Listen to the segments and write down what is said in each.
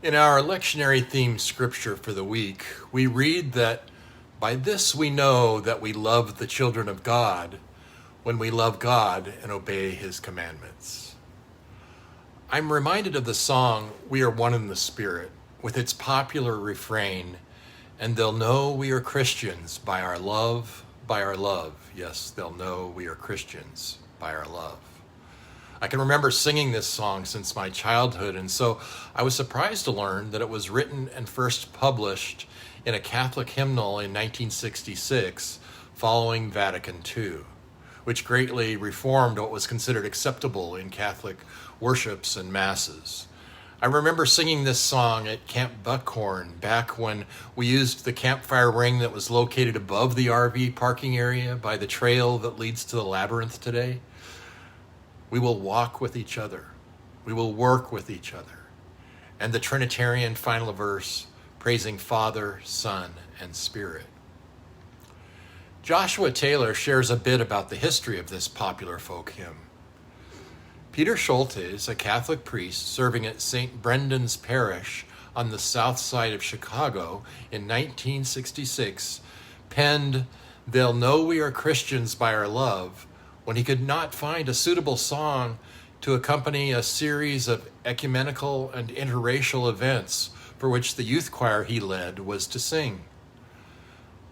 In our lectionary themed scripture for the week, we read that by this we know that we love the children of God when we love God and obey his commandments. I'm reminded of the song, We Are One in the Spirit, with its popular refrain, and they'll know we are Christians by our love, by our love. Yes, they'll know we are Christians by our love. I can remember singing this song since my childhood, and so I was surprised to learn that it was written and first published in a Catholic hymnal in 1966 following Vatican II, which greatly reformed what was considered acceptable in Catholic worships and masses. I remember singing this song at Camp Buckhorn back when we used the campfire ring that was located above the RV parking area by the trail that leads to the labyrinth today. We will walk with each other. We will work with each other. And the Trinitarian final verse, praising Father, Son, and Spirit. Joshua Taylor shares a bit about the history of this popular folk hymn. Peter Schultes, a Catholic priest serving at St. Brendan's Parish on the south side of Chicago in 1966, penned, "They'll know we are Christians by our love," when he could not find a suitable song to accompany a series of ecumenical and interracial events for which the youth choir he led was to sing.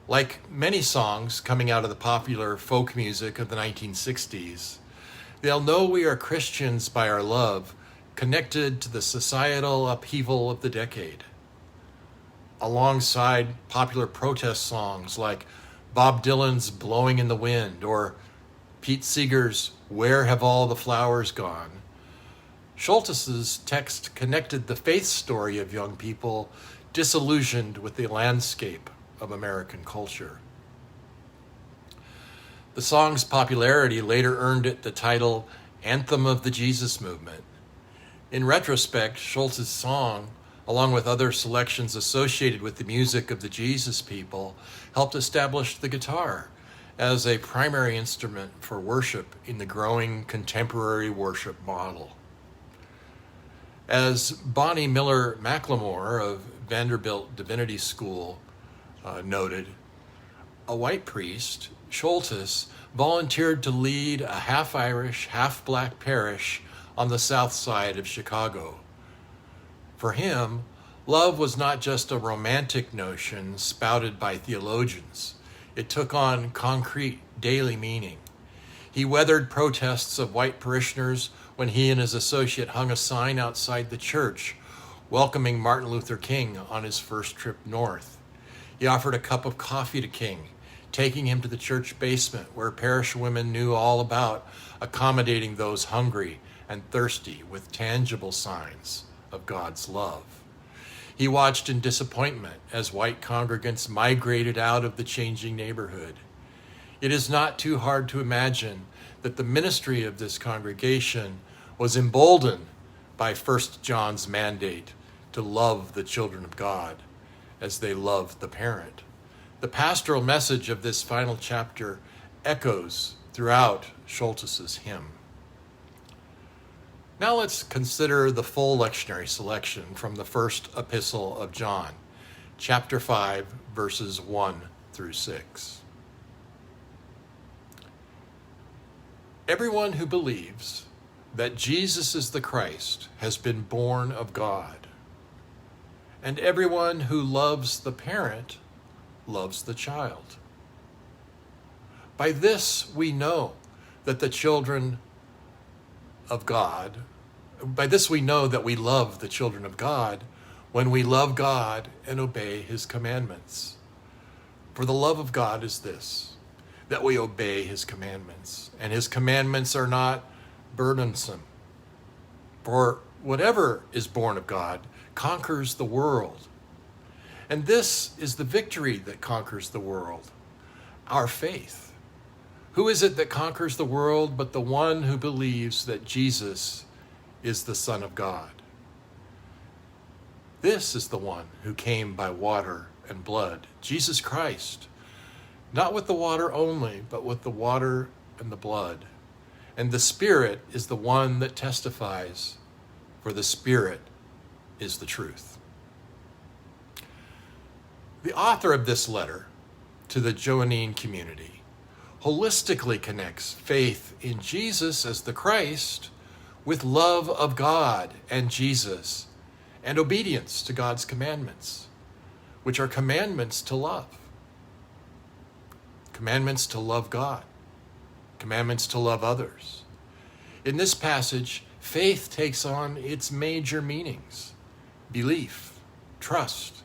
Like many songs coming out of the popular folk music of the 1960s, "They'll know we are Christians by our love" connected to the societal upheaval of the decade. Alongside popular protest songs like Bob Dylan's Blowing in the Wind or Pete Seeger's Where Have All the Flowers Gone, Schultes' text connected the faith story of young people disillusioned with the landscape of American culture. The song's popularity later earned it the title Anthem of the Jesus Movement. In retrospect, Schultes' song, along with other selections associated with the music of the Jesus people, helped establish the guitar as a primary instrument for worship in the growing contemporary worship model. As Bonnie Miller McLemore of Vanderbilt Divinity School noted, a white priest, Schultes, volunteered to lead a half-Irish, half-black parish on the south side of Chicago. For him, love was not just a romantic notion spouted by theologians. It took on concrete daily meaning. He weathered protests of white parishioners when he and his associate hung a sign outside the church welcoming Martin Luther King on his first trip north. He offered a cup of coffee to King, taking him to the church basement where parish women knew all about accommodating those hungry and thirsty with tangible signs of God's love. He watched in disappointment as white congregants migrated out of the changing neighborhood. It is not too hard to imagine that the ministry of this congregation was emboldened by 1 John's mandate to love the children of God as they love the parent. The pastoral message of this final chapter echoes throughout Schultes' hymn. Now let's consider the full lectionary selection from the first epistle of John, chapter 5, verses 1 through 6. Everyone who believes that Jesus is the Christ has been born of God, and everyone who loves the parent loves the child. By this we know that the children of God, by this we know that we love the children of God when we love God and obey his commandments. For the love of God is this, that we obey his commandments, and his commandments are not burdensome. For whatever is born of God conquers the world. And this is the victory that conquers the world, our faith. Who is it that conquers the world but the one who believes that Jesus is the Son of God? This is the one who came by water and blood, Jesus Christ, not with the water only, but with the water and the blood. And the Spirit is the one that testifies, for the Spirit is the truth. The author of this letter to the Johannine community holistically connects faith in Jesus as the Christ with love of God and Jesus and obedience to God's commandments, which are commandments to love. Commandments to love God, commandments to love others. In this passage, faith takes on its major meanings: belief, trust,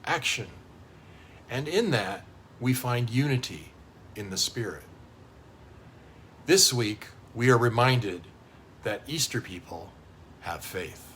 action, and in that we find unity in the Spirit. This week, we are reminded that Easter people have faith.